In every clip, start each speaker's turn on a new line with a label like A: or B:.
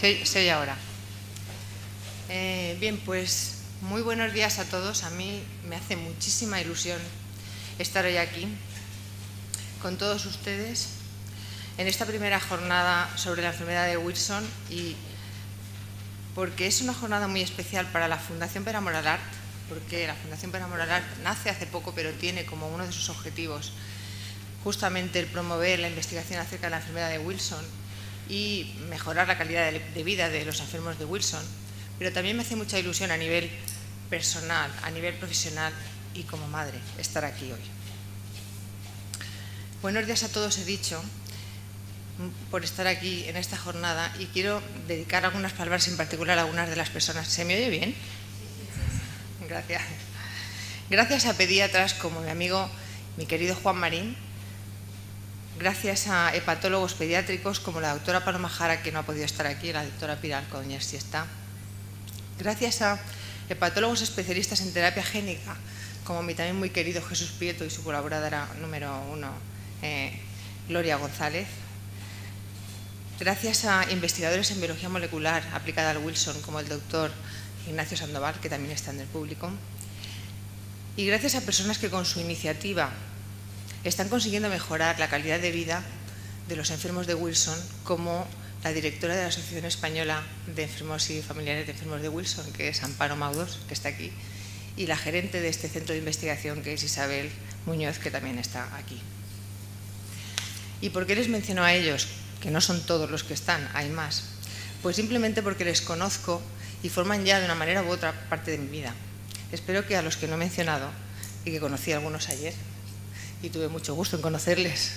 A: Se oye ahora. Bien, pues muy buenos días a todos. A mí me hace muchísima ilusión estar hoy aquí con todos ustedes en esta primera jornada sobre la enfermedad de Wilson, y porque es una jornada muy especial para la Fundación Per Amor al Art, porque la Fundación Per Amor al Art nace hace poco, pero tiene como uno de sus objetivos justamente el promover la investigación acerca de la enfermedad de Wilson y mejorar la calidad de vida de los enfermos de Wilson. Pero también me hace mucha ilusión a nivel personal, a nivel profesional y como madre estar aquí hoy. Buenos días a todos, he dicho, por estar aquí en esta jornada, y quiero dedicar algunas palabras en particular a algunas de las personas. ¿Se me oye bien? Gracias. Gracias a pediatras como mi amigo, mi querido Juan Marín, gracias a hepatólogos pediátricos como la doctora Paloma Jara, que no ha podido estar aquí, la doctora Pilar Coñer sí está, gracias a hepatólogos especialistas en terapia génica como mi también muy querido Jesús Prieto y su colaboradora número 1, Gloria González, gracias a investigadores en biología molecular aplicada al Wilson como el doctor Ignacio Sandoval, que también está en el público, y gracias a personas que con su iniciativa están consiguiendo mejorar la calidad de vida de los enfermos de Wilson, como la directora de la Asociación Española de Enfermos y Familiares de Enfermos de Wilson, que es Amparo Maudos, que está aquí, y la gerente de este centro de investigación, que es Isabel Muñoz, que también está aquí. ¿Y por qué les menciono a ellos? Que no son todos los que están, hay más. Pues simplemente porque les conozco y forman ya de una manera u otra parte de mi vida. Espero que a los que no he mencionado, y que conocí a algunos ayer, y tuve mucho gusto en conocerles,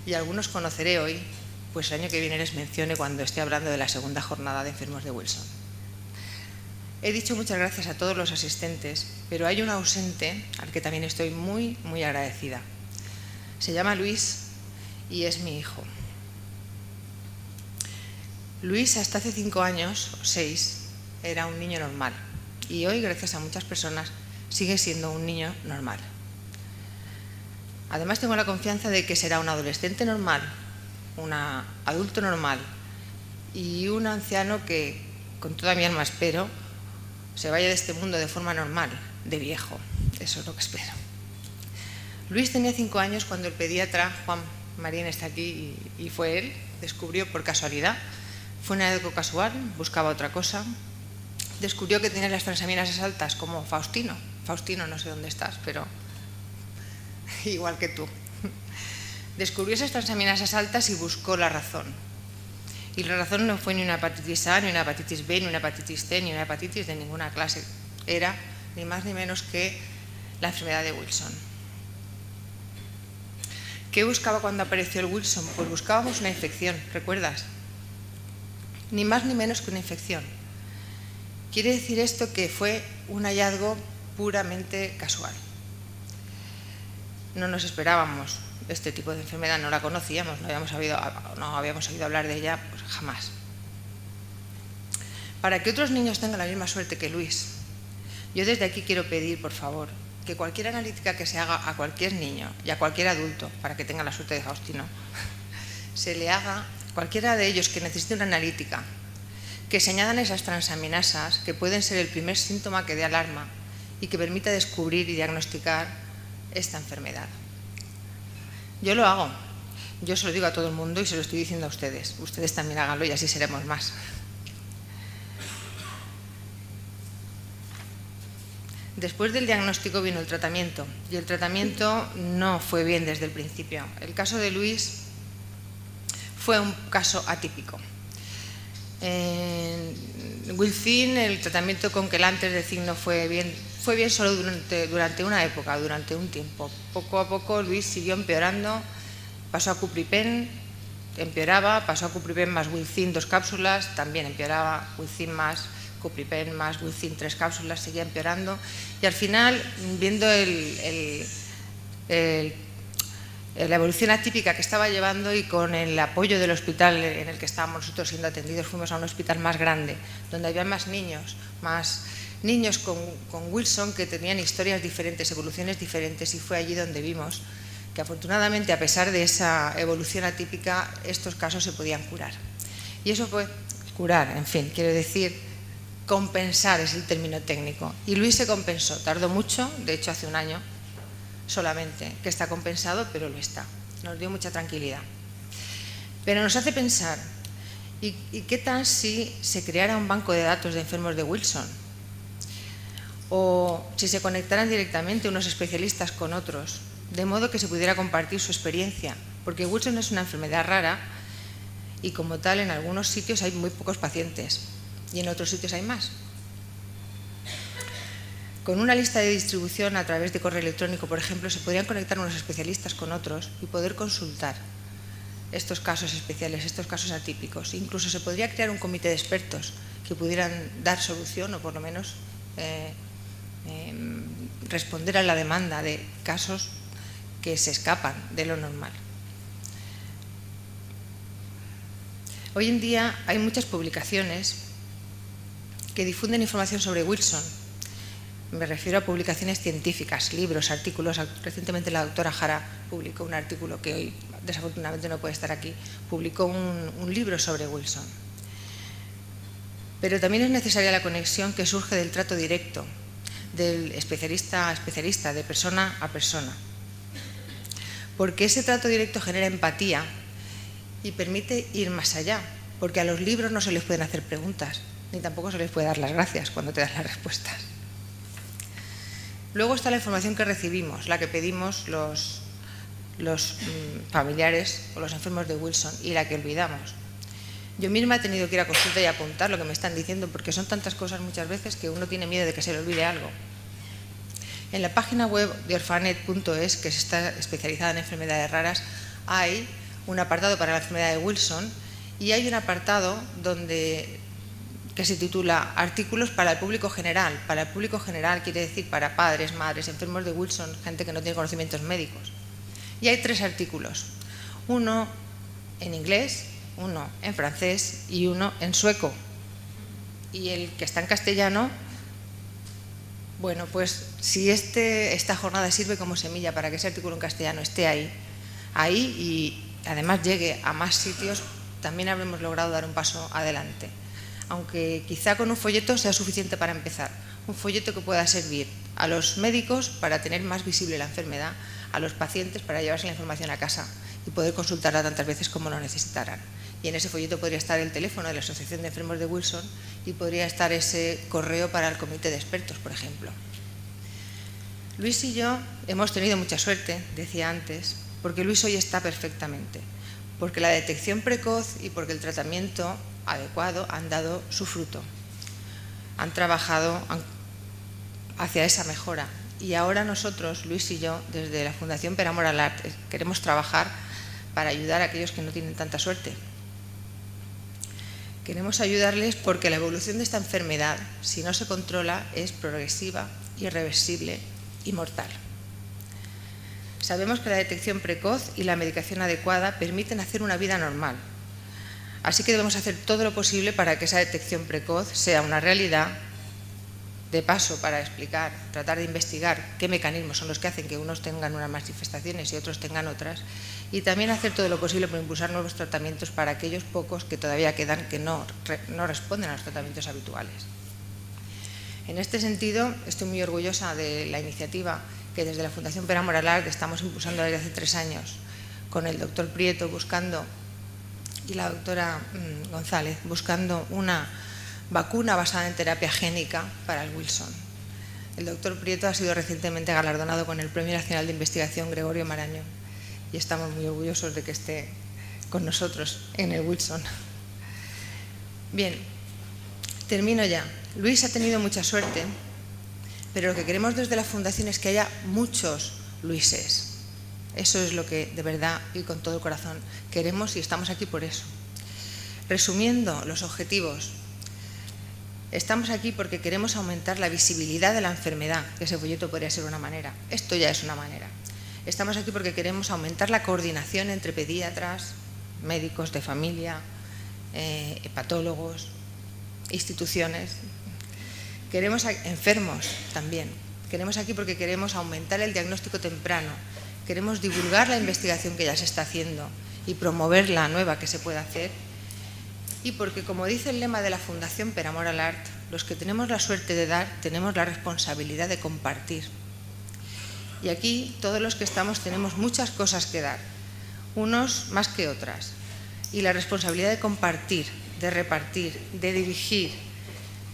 A: y algunos conoceré hoy, pues el año que viene les mencione cuando esté hablando de la segunda jornada de enfermos de Wilson. He dicho muchas gracias a todos los asistentes, pero hay un ausente al que también estoy muy, muy agradecida. Se llama Luis y es mi hijo. Luis, hasta hace 5 años o 6, era un niño normal, y hoy, gracias a muchas personas, sigue siendo un niño normal. Además, tengo la confianza de que será un adolescente normal, un adulto normal y un anciano que, con toda mi alma espero, se vaya de este mundo de forma normal, de viejo. Eso es lo que espero. Luis tenía 5 años cuando el pediatra, Juan Marín está aquí y fue él, descubrió por casualidad, fue una algo casual, buscaba otra cosa, descubrió que tenía las transaminasas altas como Faustino. Faustino, no sé dónde estás, pero igual que tú. Descubrió esas transaminasas altas y buscó la razón. Y la razón no fue ni una hepatitis A, ni una hepatitis B, ni una hepatitis C, ni una hepatitis de ninguna clase. Era ni más ni menos que la enfermedad de Wilson. ¿Qué buscaba cuando apareció el Wilson? Pues buscábamos una infección, ¿recuerdas? Ni más ni menos que una infección. Quiere decir esto que fue un hallazgo puramente casual. No nos esperábamos este tipo de enfermedad, no la conocíamos, no habíamos oído hablar de ella, pues jamás. Para que otros niños tengan la misma suerte que Luis, yo desde aquí quiero pedir, por favor, que cualquier analítica que se haga a cualquier niño y a cualquier adulto, para que tenga la suerte de Faustino, se le haga cualquiera de ellos que necesite una analítica, que se añadan esas transaminasas que pueden ser el primer síntoma que dé alarma y que permita descubrir y diagnosticar esta enfermedad. Yo lo hago, yo se lo digo a todo el mundo y se lo estoy diciendo a ustedes. Ustedes también háganlo y así seremos más. Después del diagnóstico vino el tratamiento, y el tratamiento no fue bien desde el principio. El caso de Luis fue un caso atípico. En Wilson, el tratamiento con quelantes de zinc no fue bien solo durante una época, durante un tiempo. Poco a poco Luis siguió empeorando, pasó a Cupripen, empeoraba, pasó a Cupripen más Wilson 2 cápsulas, también empeoraba, Wilson más Cupripen más Wilson 3 cápsulas, seguía empeorando, y al final, viendo la evolución atípica que estaba llevando y con el apoyo del hospital en el que estábamos nosotros siendo atendidos, fuimos a un hospital más grande, donde había más niños con Wilson que tenían historias diferentes, evoluciones diferentes, y fue allí donde vimos que afortunadamente, a pesar de esa evolución atípica, estos casos se podían curar. Y eso fue curar, en fin, quiero decir, compensar es el término técnico. Y Luis se compensó, tardó mucho, de hecho hace un año solamente, que está compensado, pero lo está. Nos dio mucha tranquilidad. Pero nos hace pensar, ¿y qué tal si se creara un banco de datos de enfermos de Wilson? O si se conectaran directamente unos especialistas con otros, de modo que se pudiera compartir su experiencia, porque Wilson es una enfermedad rara y como tal en algunos sitios hay muy pocos pacientes y en otros sitios hay más. Con una lista de distribución a través de correo electrónico, por ejemplo, se podrían conectar unos especialistas con otros y poder consultar estos casos especiales, estos casos atípicos. Incluso se podría crear un comité de expertos que pudieran dar solución o por lo menos responder a la demanda de casos que se escapan de lo normal. Hoy en día hay muchas publicaciones que difunden información sobre Wilson. Me refiero a publicaciones científicas, libros, artículos. Recientemente la doctora Jara publicó un artículo que hoy desafortunadamente no puede estar aquí. Publicó un libro sobre Wilson. Pero también es necesaria la conexión que surge del trato directo, del especialista a especialista, de persona a persona. Porque ese trato directo genera empatía y permite ir más allá, porque a los libros no se les pueden hacer preguntas, ni tampoco se les puede dar las gracias cuando te dan las respuestas. Luego está la información que recibimos, la que pedimos los familiares o los enfermos de Wilson y la que olvidamos. Yo misma he tenido que ir a consulta y apuntar lo que me están diciendo porque son tantas cosas muchas veces que uno tiene miedo de que se le olvide algo. En la página web de orphanet.es, que está especializada en enfermedades raras, hay un apartado para la enfermedad de Wilson y hay un apartado que se titula Artículos para el público general. Para el público general quiere decir para padres, madres, enfermos de Wilson, gente que no tiene conocimientos médicos. Y hay 3 artículos, uno en inglés, uno en francés y uno en sueco. Y el que está en castellano, bueno, pues si esta jornada sirve como semilla para que ese artículo en castellano esté ahí y además llegue a más sitios, también habremos logrado dar un paso adelante. Aunque quizá con un folleto sea suficiente para empezar. Un folleto que pueda servir a los médicos para tener más visible la enfermedad, a los pacientes para llevarse la información a casa y poder consultarla tantas veces como lo necesitaran. Y en ese folleto podría estar el teléfono de la Asociación de Enfermos de Wilson y podría estar ese correo para el comité de expertos, por ejemplo. Luis y yo hemos tenido mucha suerte, decía antes, porque Luis hoy está perfectamente, porque la detección precoz y porque el tratamiento adecuado han dado su fruto. Han trabajado hacia esa mejora y ahora nosotros, Luis y yo, desde la Fundación Per Amor al Art, queremos trabajar para ayudar a aquellos que no tienen tanta suerte. Queremos ayudarles porque la evolución de esta enfermedad, si no se controla, es progresiva, irreversible y mortal. Sabemos que la detección precoz y la medicación adecuada permiten hacer una vida normal. Así que debemos hacer todo lo posible para que esa detección precoz sea una realidad. De paso, para explicar, tratar de investigar qué mecanismos son los que hacen que unos tengan unas manifestaciones y otros tengan otras, y también hacer todo lo posible por impulsar nuevos tratamientos para aquellos pocos que todavía quedan que no responden a los tratamientos habituales. En este sentido, estoy muy orgullosa de la iniciativa que desde la Fundación Per Amor al Art estamos impulsando desde hace 3 años, con el doctor Prieto y la doctora González, buscando una vacuna basada en terapia génica para el Wilson. El doctor Prieto ha sido recientemente galardonado con el Premio Nacional de Investigación Gregorio Marañón y estamos muy orgullosos de que esté con nosotros en el Wilson. Bien, termino ya. Luis ha tenido mucha suerte, pero lo que queremos desde la Fundación es que haya muchos Luises. Eso es lo que de verdad y con todo el corazón queremos y estamos aquí por eso. Resumiendo los objetivos, estamos aquí porque queremos aumentar la visibilidad de la enfermedad, que ese folleto podría ser una manera. Esto ya es una manera. Estamos aquí porque queremos aumentar la coordinación entre pediatras, médicos de familia, hepatólogos, instituciones. Queremos enfermos también. Queremos aquí porque queremos aumentar el diagnóstico temprano. Queremos divulgar la investigación que ya se está haciendo y promover la nueva que se puede hacer. y porque, como dice el lema de la Fundación Per Amor al Art, los que tenemos la suerte de dar tenemos la responsabilidad de compartir. Y aquí todos los que estamos tenemos muchas cosas que dar, unos más que otras. Y la responsabilidad de compartir, de repartir, de dirigir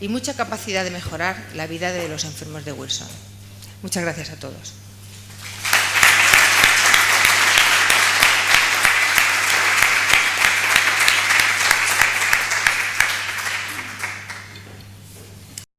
A: y mucha capacidad de mejorar la vida de los enfermos de Wilson. Muchas gracias a todos.